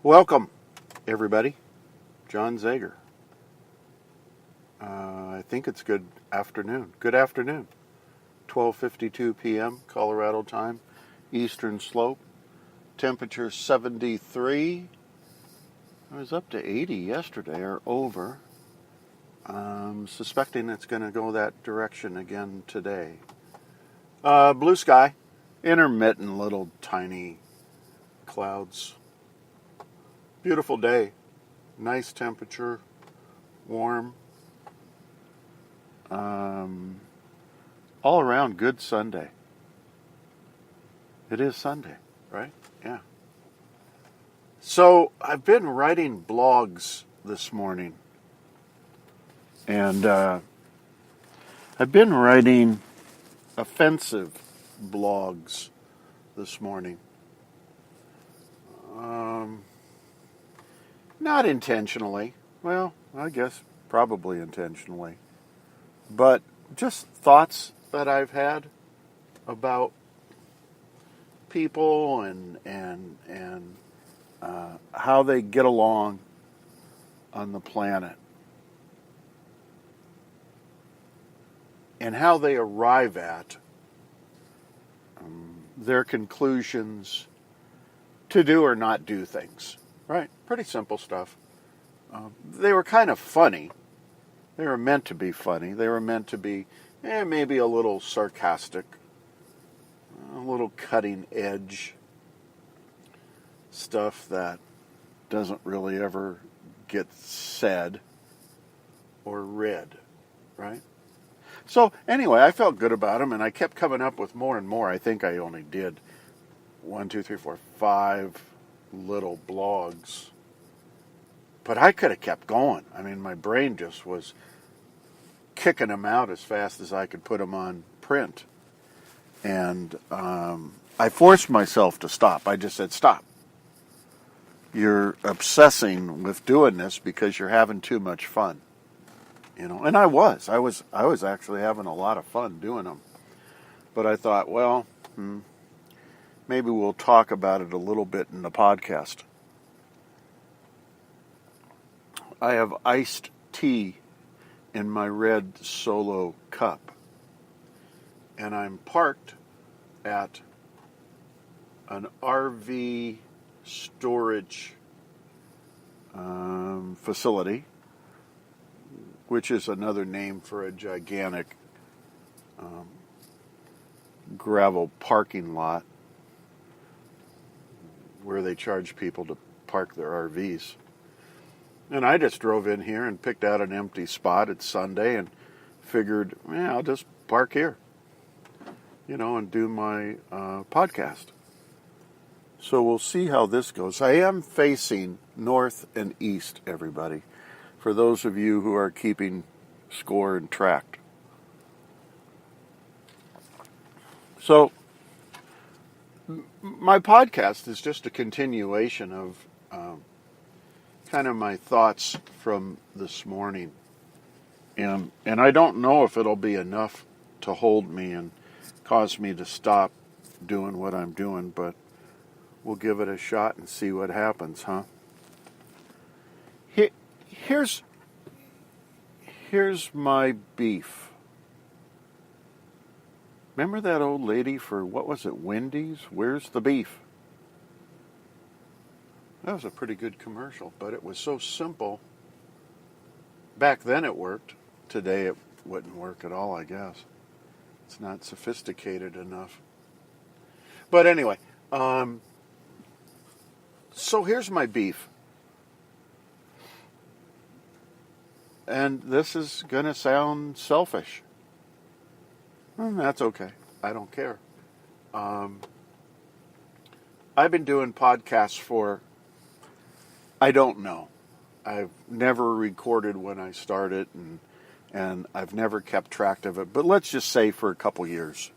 Welcome, everybody. John Zager. I think it's good afternoon. Good afternoon. 12:52 p.m. Colorado time, Eastern Slope. Temperature 73. I was up to 80 yesterday or over. Suspecting it's going to go that direction again today. Blue sky. Intermittent little tiny clouds. Beautiful day. Nice temperature. Warm. All around good Sunday. It is Sunday, right? Yeah. So I've been writing blogs this morning. And I've been writing offensive blogs this morning. Not intentionally. Well, I guess probably intentionally. But just thoughts that I've had about people and how they get along on the planet. And how they arrive at their conclusions to do or not do things. Right? Pretty simple stuff. They were kind of funny. They were meant to be funny. They were meant to be maybe a little sarcastic, a little cutting edge stuff that doesn't really ever get said or read, right? So anyway, I felt good about them, and I kept coming up with more and more. I think I only did 5 little blogs. But I could have kept going. I mean, my brain just was kicking them out as fast as I could put them on print. And I forced myself to stop. I just said, stop. You're obsessing with doing this because you're having too much fun. You know, and I was actually having a lot of fun doing them. But I thought, well, maybe we'll talk about it a little bit in the podcast. I have iced tea in my red Solo cup. And I'm parked at an RV storage facility, which is another name for a gigantic gravel parking lot where they charge people to park their RVs. And I just drove in here and picked out an empty spot. It's Sunday and figured, I'll just park here, and do my podcast. So we'll see how this goes. I am facing north and east, everybody, for those of you who are keeping score and track. So my podcast is just a continuation of kind of my thoughts from this morning. And I don't know if it'll be enough to hold me and cause me to stop doing what I'm doing, but we'll give it a shot and see what happens, huh? Here's my beef. Remember that old lady for, what was it, Wendy's? Where's the beef? That was a pretty good commercial, but it was so simple. Back then it worked. Today it wouldn't work at all, I guess. It's not sophisticated enough. But anyway, so here's my beef. And this is going to sound selfish. That's okay. I don't care. I've been doing podcasts for, I don't know. I've never recorded when I started, and I've never kept track of it. But let's just say for a couple years.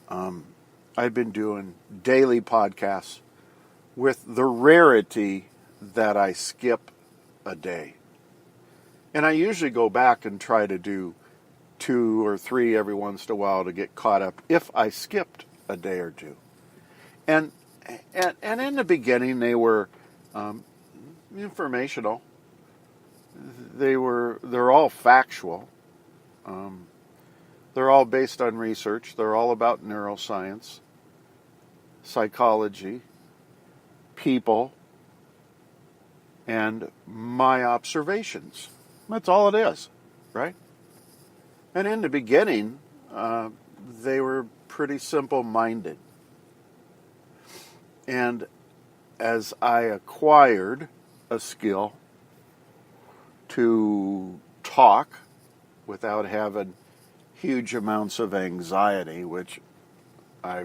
I've been doing daily podcasts with the rarity that I skip a day. And I usually go back and try to do 2 or 3 every once in a while to get caught up if I skipped a day or two. And in the beginning, they were informational. They're all factual. Um, they're all based on research. They're all about neuroscience, psychology, people, and my observations. That's all it is, right? And in the beginning, they were pretty simple-minded. And as I acquired a skill to talk without having huge amounts of anxiety, which I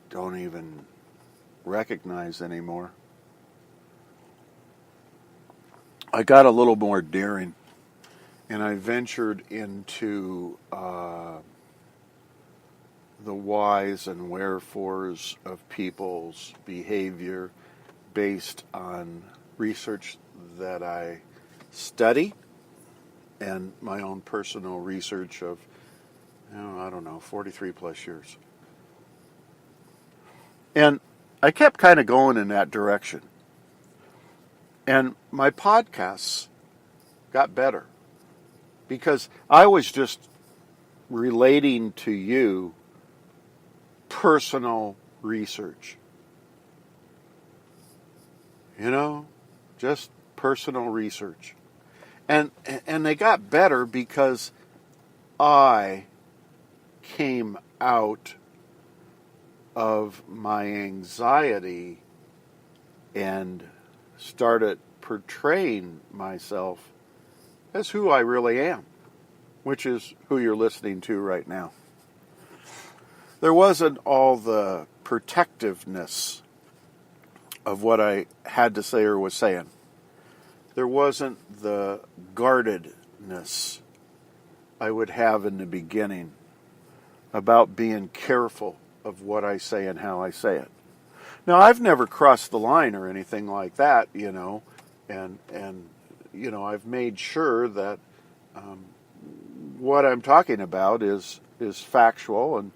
don't even recognize anymore, I got a little more daring, and I ventured into the whys and wherefores of people's behavior based on research that I study and my own personal research of, 43 plus years. And I kept kind of going in that direction. And my podcasts got better because I was just relating to you personal research. Just personal research. And they got better because I came out of my anxiety and started portraying myself as who I really am, which is who you're listening to right now. There wasn't all the protectiveness of what I had to say or was saying. There wasn't the guardedness I would have in the beginning about being careful of what I say and how I say it. Now, I've never crossed the line or anything like that, and I've made sure that what I'm talking about is factual,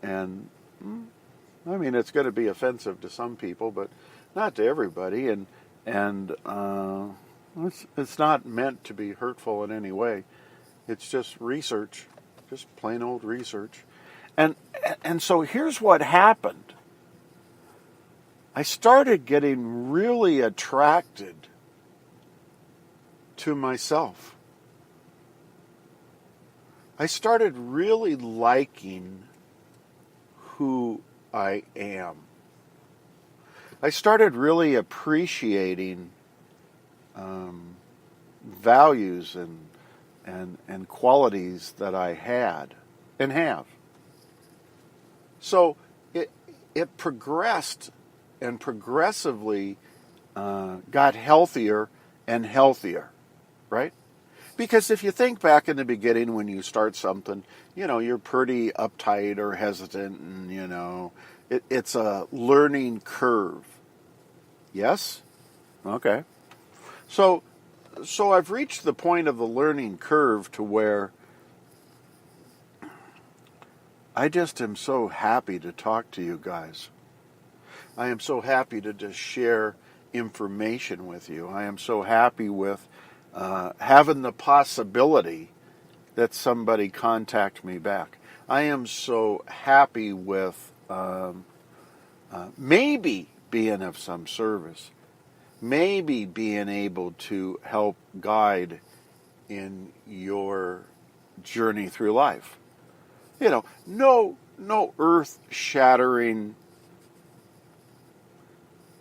and I mean, it's going to be offensive to some people, but not to everybody, and it's not meant to be hurtful in any way. It's just research, just plain old research. And so here's what happened. I started getting really attracted to myself. I started really liking who I am. I started really appreciating values and qualities that I had and have. So it progressed and progressively got healthier and healthier, right? Because if you think back in the beginning when you start something, you're pretty uptight or hesitant, and, it's a learning curve. Yes? Okay. So I've reached the point of the learning curve to where I just am so happy to talk to you guys. I am so happy to just share information with you. I am so happy with having the possibility that somebody contact me back. I am so happy with maybe being of some service, maybe being able to help guide in your journey through life. No earth-shattering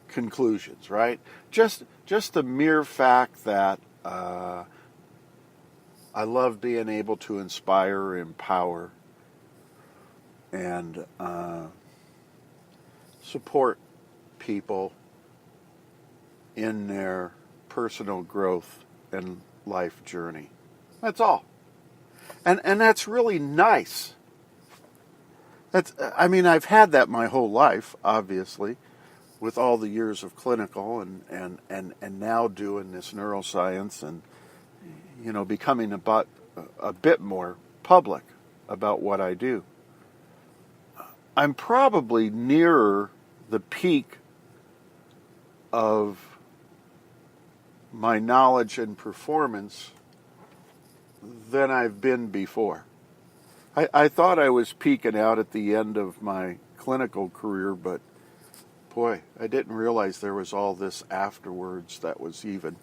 conclusions, right? Just the mere fact that I love being able to inspire, empower, and support people in their personal growth and life journey. That's all. And that's really nice. I've had that my whole life, obviously, with all the years of clinical and now doing this neuroscience and, becoming a bit more public about what I do. I'm probably nearer the peak of my knowledge and performance than I've been before. I thought I was peaking out at the end of my clinical career, but boy, I didn't realize there was all this afterwards that was even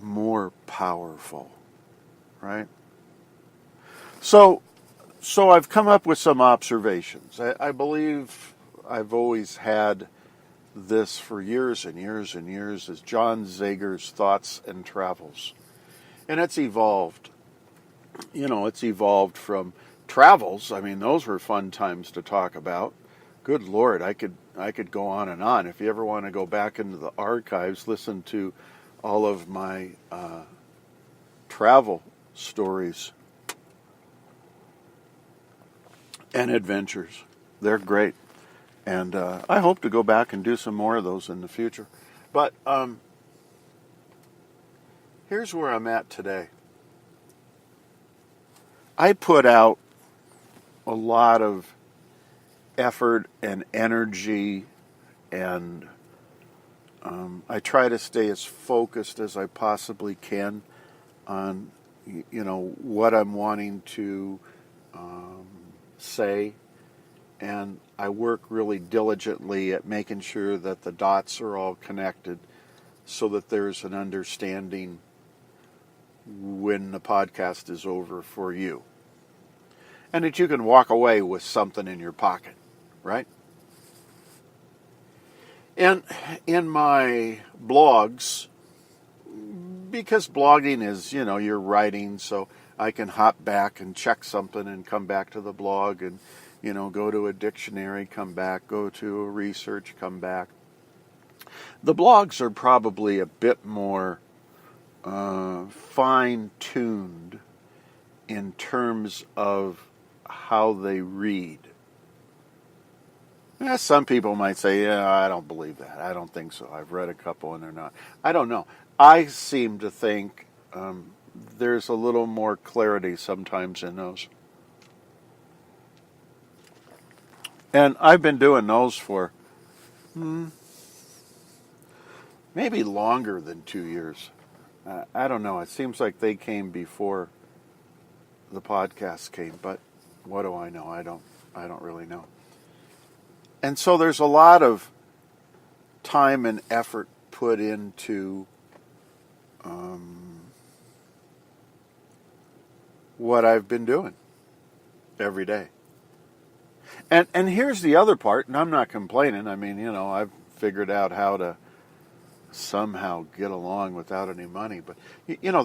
more powerful, right? So I've come up with some observations. I believe I've always had this for years and years and years as John Zager's Thoughts and Travels. And it's evolved. It's evolved from travels. I mean, those were fun times to talk about. Good Lord, I could go on and on. If you ever want to go back into the archives, listen to all of my travel stories and adventures. They're great. And I hope to go back and do some more of those in the future. But here's where I'm at today. I put out a lot of effort and energy, and I try to stay as focused as I possibly can on, what I'm wanting to say. And I work really diligently at making sure that the dots are all connected so that there's an understanding when the podcast is over for you. And that you can walk away with something in your pocket, right? And in my blogs, because blogging is, you're writing, so I can hop back and check something and come back to the blog and go to a dictionary, come back, go to a research, come back. The blogs are probably a bit more fine-tuned in terms of how they read. Some people might say, yeah, I don't believe that. I don't think so. I've read a couple and they're not. I don't know. I seem to think there's a little more clarity sometimes in those. And I've been doing those for maybe longer than 2 years. I don't know. It seems like they came before the podcast came, but what do I know? I don't really know. And so there's a lot of time and effort put into what I've been doing every day. And here's the other part, and I'm not complaining. I mean, I've figured out how to somehow get along without any money. But,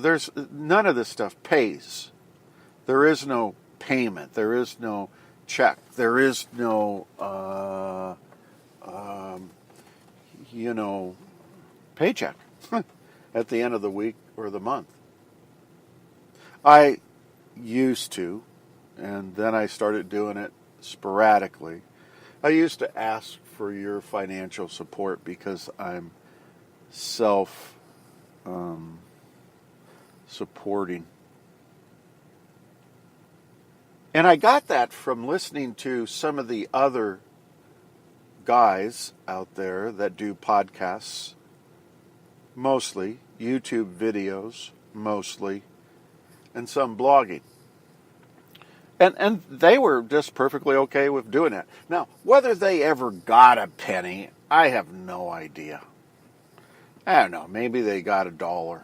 there's none of this stuff pays. There is no payment. There is no check. There is no, paycheck at the end of the week or the month. I used to, and then I started doing it sporadically. I used to ask for your financial support because I'm self-supporting. And I got that from listening to some of the other guys out there that do podcasts, mostly, YouTube videos, mostly, and some blogging. And they were just perfectly okay with doing that. Now, whether they ever got a penny, I have no idea. I don't know. Maybe they got $1.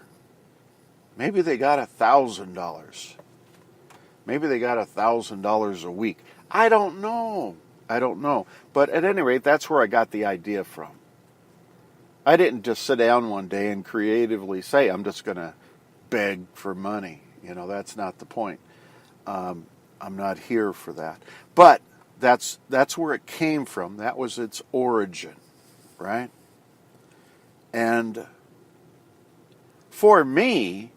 Maybe they got $1,000. Maybe they got $1,000 a week. I don't know. But at any rate, that's where I got the idea from. I didn't just sit down one day and creatively say, I'm just going to beg for money. That's not the point. I'm not here for that. But that's where it came from. That was its origin, right? And for me,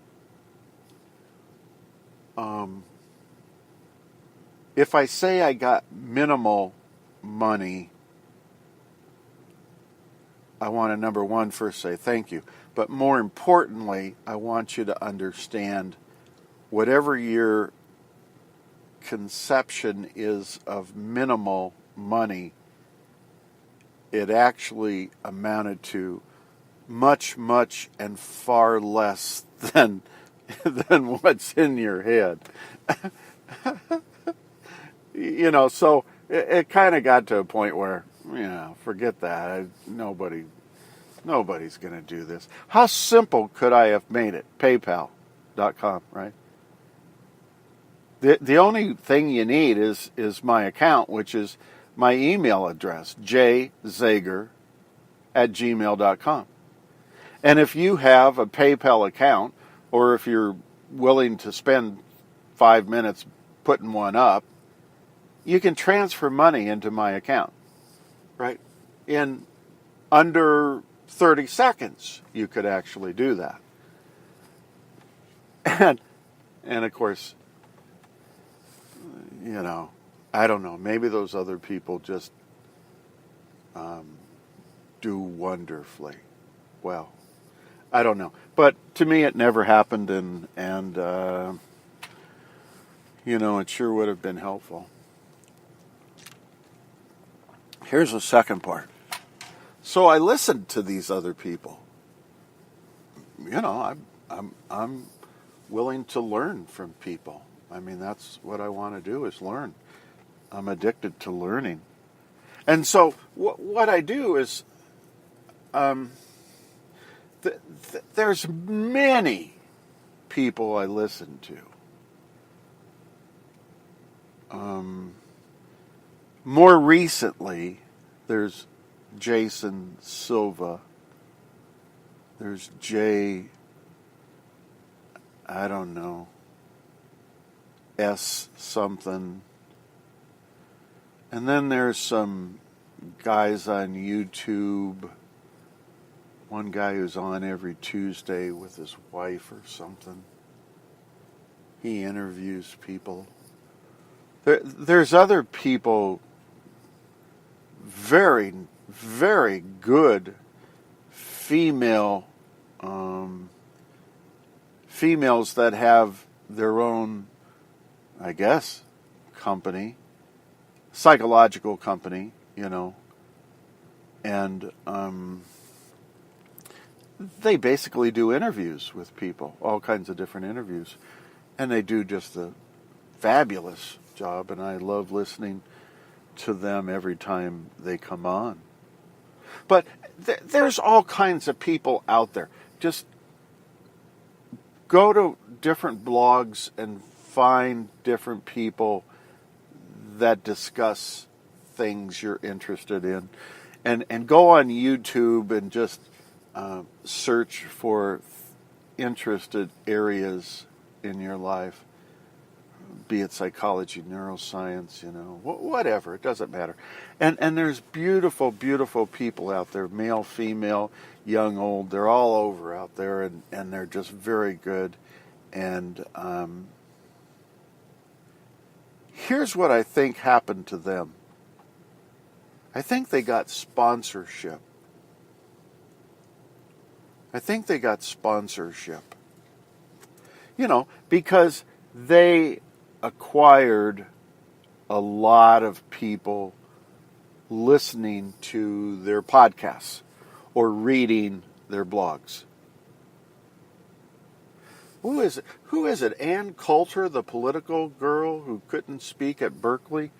if I say I got minimal money, I want to, number one, first say thank you. But more importantly, I want you to understand whatever your conception is of minimal money, it actually amounted to much, much, and far less than what's in your head. So it kind of got to a point where, forget that. Nobody's going to do this. How simple could I have made it? PayPal.com, right? The only thing you need is my account, which is my email address, jzager@gmail.com. And if you have a PayPal account, or if you're willing to spend 5 minutes putting one up, you can transfer money into my account, right? In under 30 seconds, you could actually do that. And of course, I don't know, maybe those other people just do wonderfully well. I don't know. But to me, it never happened, and it sure would have been helpful. Here's the second part. So I listened to these other people. I'm willing to learn from people. I mean, that's what I want to do, is learn. I'm addicted to learning. And so what I do is, there's many people I listen to. More recently, there's Jason Silva. There's Jay, I don't know, S something. And then there's some guys on YouTube. One guy who's on every Tuesday with his wife or something. He interviews people. There's other people, very, very good females that have their own, I guess, company, psychological company, and they basically do interviews with people, all kinds of different interviews, and they do just a fabulous job, and I love listening to them every time they come on. But there's all kinds of people out there. Just go to different blogs and find different people that discuss things you're interested in, and go on YouTube and just search for interested areas in your life, be it psychology, neuroscience, whatever, it doesn't matter. And there's beautiful, beautiful people out there, male, female, young, old, they're all over out there, and they're just very good. And here's what I think happened to them. I think they got sponsorship. Because they acquired a lot of people listening to their podcasts or reading their blogs. Who is it? Ann Coulter, the political girl who couldn't speak at Berkeley?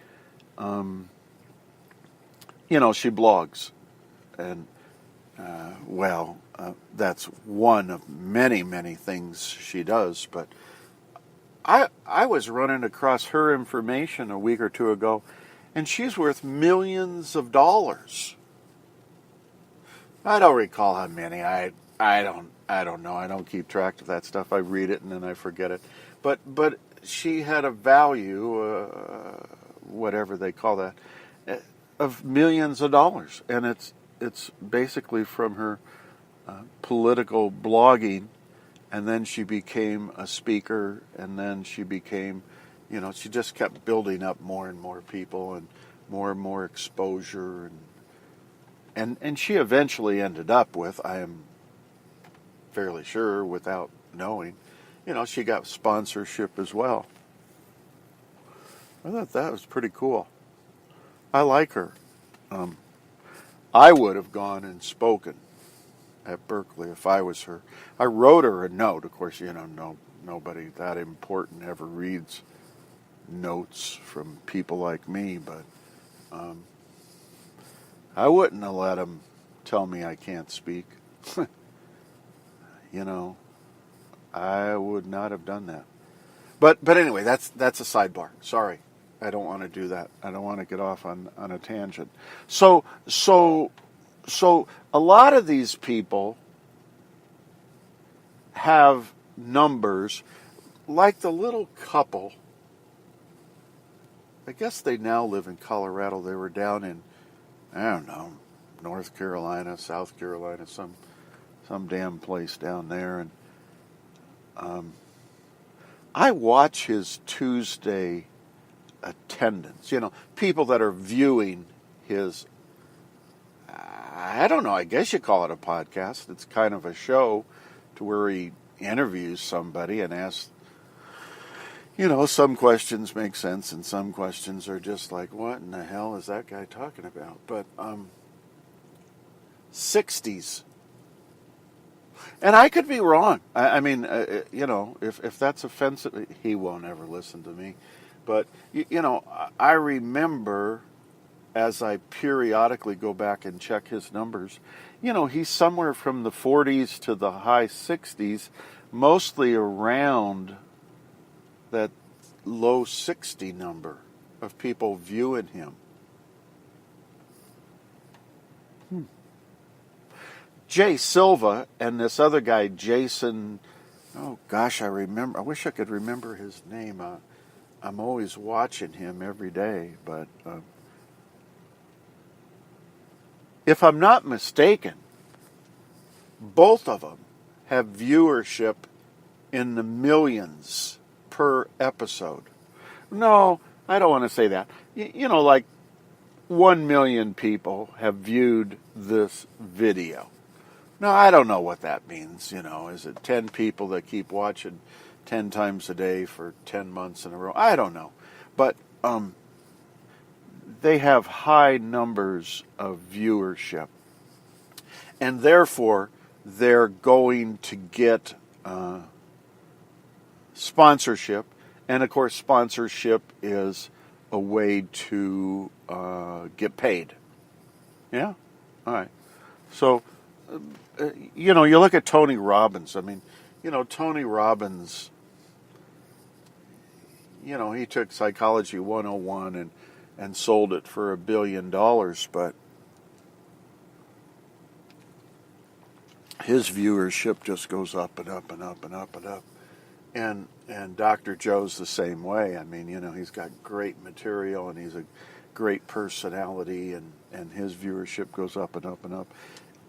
She blogs. And, that's one of many, many things she does. But I was running across her information a week or two ago, and she's worth millions of dollars. I don't recall how many. I don't know. I don't keep track of that stuff. I read it and then I forget it. But she had a value, whatever they call that, of millions of dollars, and it's basically from her political blogging, and then she became a speaker, and then she became, she just kept building up more and more people and more exposure, and she eventually ended up with, I am fairly sure without knowing, she got sponsorship as well. I thought that was pretty cool. I like her. I would have gone and spoken at Berkeley if I was her. I wrote her a note. Of course, nobody that important ever reads notes from people like me, but I wouldn't have let them tell me I can't speak. I would not have done that. But anyway, that's a sidebar. Sorry, I don't want to do that. I don't want to get off on a tangent. So a lot of these people have numbers like the little couple. I guess they now live in Colorado. They were down in, I don't know, North Carolina, South Carolina, some damn place down there. And I watch his Tuesday attendance. People that are viewing his, I don't know, I guess you call it a podcast. It's kind of a show to where he interviews somebody and asks, some questions make sense and some questions are just like, what in the hell is that guy talking about? But 60s. And I could be wrong. I mean, if that's offensive, he won't ever listen to me. But, I remember as I periodically go back and check his numbers, he's somewhere from the 40s to the high 60s, mostly around that low 60 number of people viewing him. Jay Silva and this other guy, Jason, oh gosh, I wish I could remember his name. I'm always watching him every day, but if I'm not mistaken, both of them have viewership in the millions per episode. No, I don't want to say that. Like 1 million people have viewed this video. Now, I don't know what that means, Is it 10 people that keep watching 10 times a day for 10 months in a row? I don't know. But they have high numbers of viewership. And therefore, they're going to get sponsorship. And, of course, sponsorship is a way to get paid. Yeah? All right. So, you look at Tony Robbins. I mean, Tony Robbins, he took Psychology 101 and sold it for $1 billion, but his viewership just goes up and up and up and up and up. And Dr. Joe's the same way. I mean, he's got great material and he's a great personality, and his viewership goes up and up and up.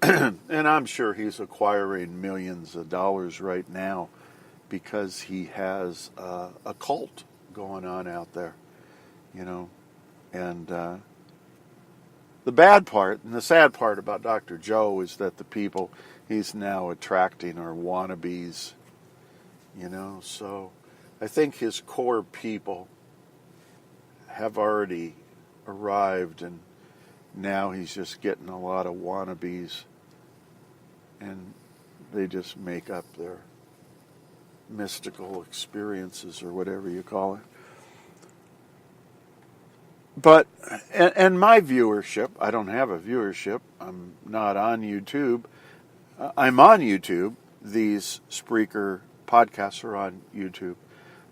And I'm sure he's acquiring millions of dollars right now because he has a cult going on out there, And the bad part and the sad part about Dr. Joe is that the people he's now attracting are wannabes, So I think his core people have already arrived, and now he's just getting a lot of wannabes. And they just make up their mystical experiences or whatever you call it. But, and my viewership, I don't have a viewership. I'm not on YouTube. I'm on YouTube. These Spreaker podcasts are on YouTube.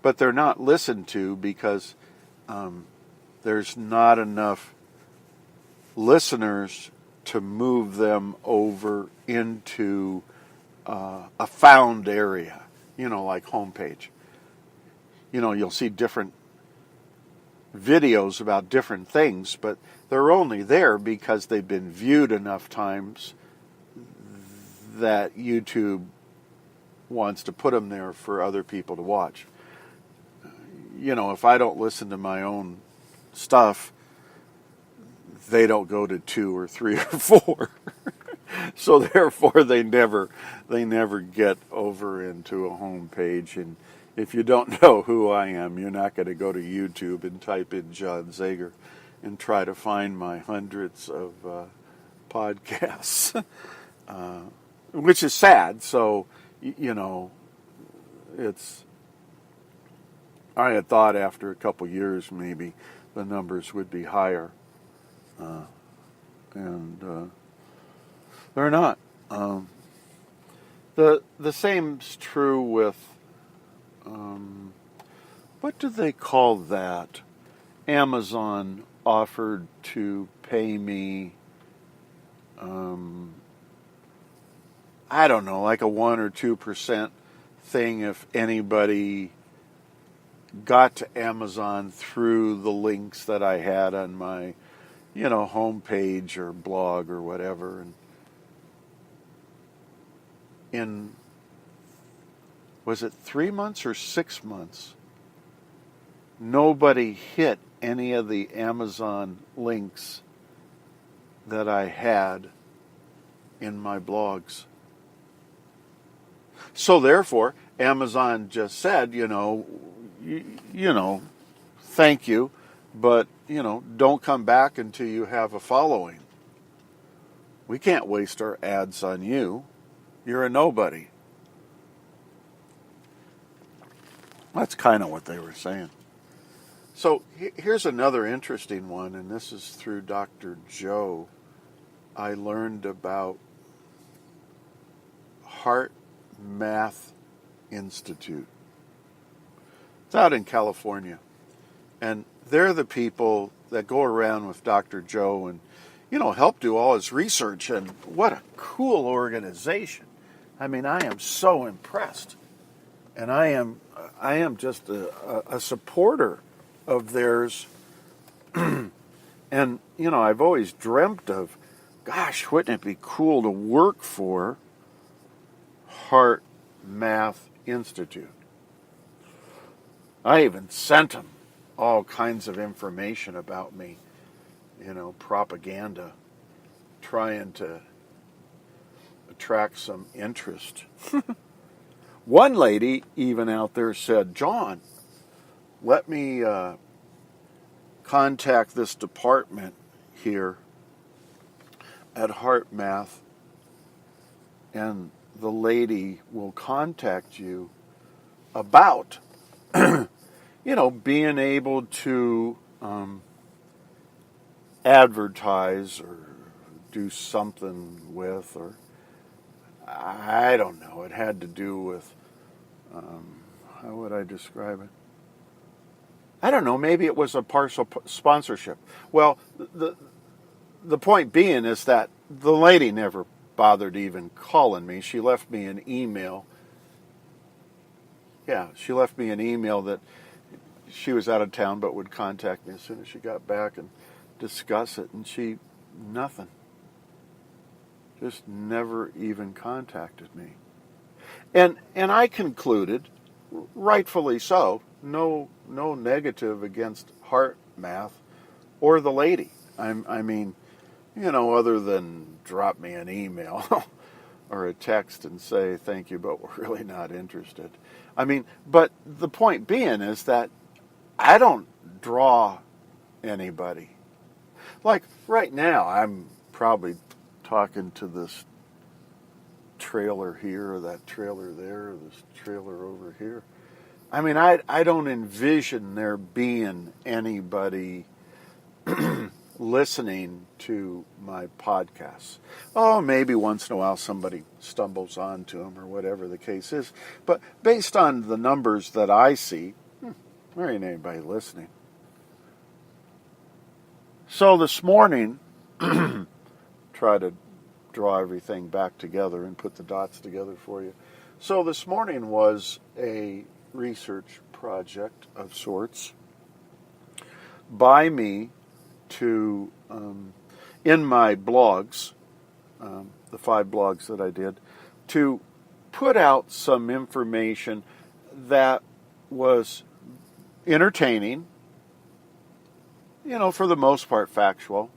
But they're not listened to because there's not enough listeners to move them over into a found area, like homepage. You'll see different videos about different things, but they're only there because they've been viewed enough times that YouTube wants to put them there for other people to watch. If I don't listen to my own stuff, they don't go to 2 or 3 or 4. So therefore they never get over into a home page. And if you don't know who I am, you're not going to go to YouTube and type in John Zager and try to find my hundreds of podcasts. which is sad. So, you know, it's. I had thought after a couple years maybe the numbers would be higher, and they're not. The same's true with what do they call that? Amazon offered to pay me, I don't know, like a 1 or 2% thing if anybody got to Amazon through the links that I had on my, homepage or blog or whatever. And in, was it 3 months or 6 months, nobody hit any of the Amazon links that I had in my blogs. So therefore, Amazon just said, thank you, but, don't come back until you have a following. We can't waste our ads on you. You're a nobody. That's kind of what they were saying. So here's another interesting one, and this is through Dr. Joe. I learned about Heart Math Institute. It's out in California. And they're the people that go around with Dr. Joe and, help do all his research. And what a cool organization. I mean, I am so impressed. And I am just a supporter of theirs. And, I've always dreamt of, gosh, wouldn't it be cool to work for Heart Math Institute? I even sent them all kinds of information about me, propaganda, trying to attract some interest. One lady even out there said, John, let me contact this department here at Heart Math, and the lady will contact you about, being able to advertise or do something with, or I don't know. It had to do with, how would I describe it? I don't know. Maybe it was a partial sponsorship. Well, the point being is that the lady never bothered even calling me. She left me an email. Yeah, she left me an email that she was out of town but would contact me as soon as she got back and discuss it. And nothing. Just never even contacted me. And I concluded, rightfully so, no negative against Heart Math or the lady. I mean, other than drop me an email or a text and say, thank you, but we're really not interested. I mean, but the point being is that I don't draw anybody. Like right now, I'm probably talking to this trailer here or that trailer there or this trailer over here. I mean, I don't envision there being anybody listening to my podcasts. Oh, maybe once in a while somebody stumbles onto them or whatever the case is. But based on the numbers that I see, there ain't anybody listening. So this morning, try to draw everything back together and put the dots together for you. So this morning was a research project of sorts by me to, in my blogs, the 5 blogs that I did, to put out some information that was entertaining, for the most part factual,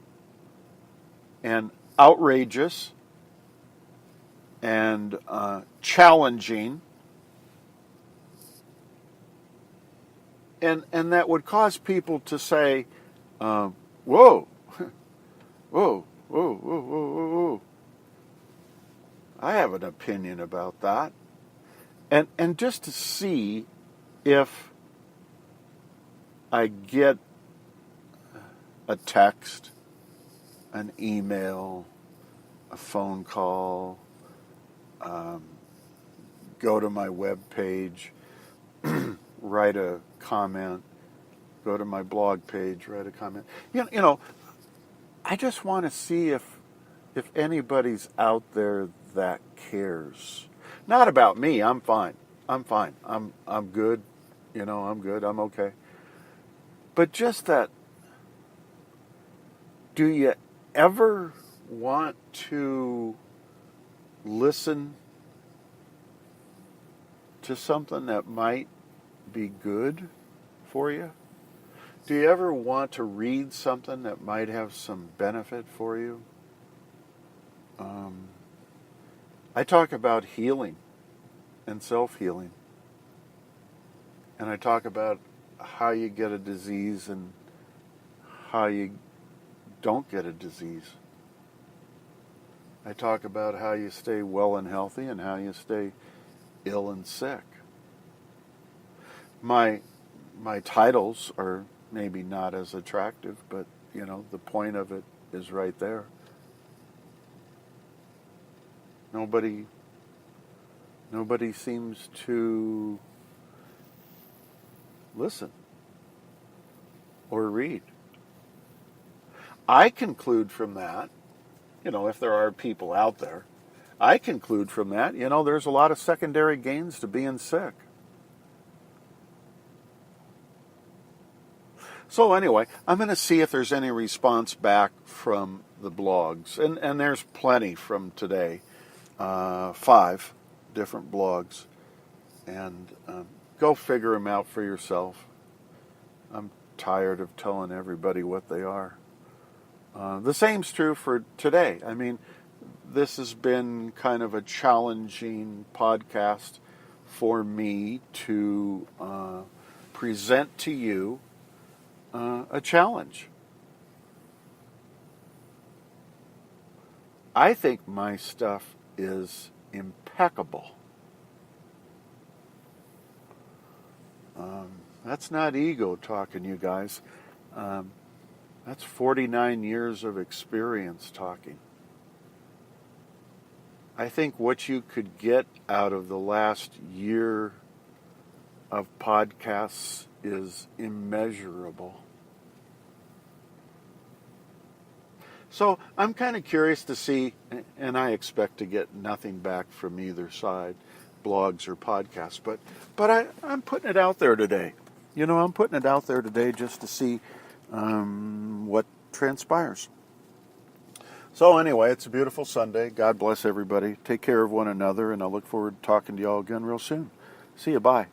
and outrageous, and challenging, and that would cause people to say, whoa, whoa, whoa, whoa, whoa, whoa. I have an opinion about that. And just to see if I get a text, an email, a phone call, go to my web page, write a comment, go to my blog page, write a comment. You know, I just want to see if anybody's out there that cares. Not about me. I'm fine. I'm good. I'm good. I'm okay. But just that, do you ever want to listen to something that might be good for you? Do you ever want to read something that might have some benefit for you? I talk about healing and self-healing. And I talk about how you get a disease and how you don't get a disease. I talk about how you stay well and healthy and how you stay ill and sick. My titles are maybe not as attractive, but the point of it is right there. Nobody seems to listen or read. I conclude from that, if there are people out there, I conclude from that, there's a lot of secondary gains to being sick. So anyway, I'm going to see if there's any response back from the blogs. And there's plenty from today. 5 different blogs. And go figure them out for yourself. I'm tired of telling everybody what they are. The same's true for today. I mean, this has been kind of a challenging podcast for me to present to you a challenge. I think my stuff is impeccable. That's not ego talking, you guys. That's 49 years of experience talking. I think what you could get out of the last year of podcasts is immeasurable. So I'm kind of curious to see, and I expect to get nothing back from either side, blogs or podcasts, but I'm putting it out there today. I'm putting it out there today just to see what transpires. So anyway, it's a beautiful Sunday. God bless everybody. Take care of one another, and I look forward to talking to y'all again real soon. See you. Bye.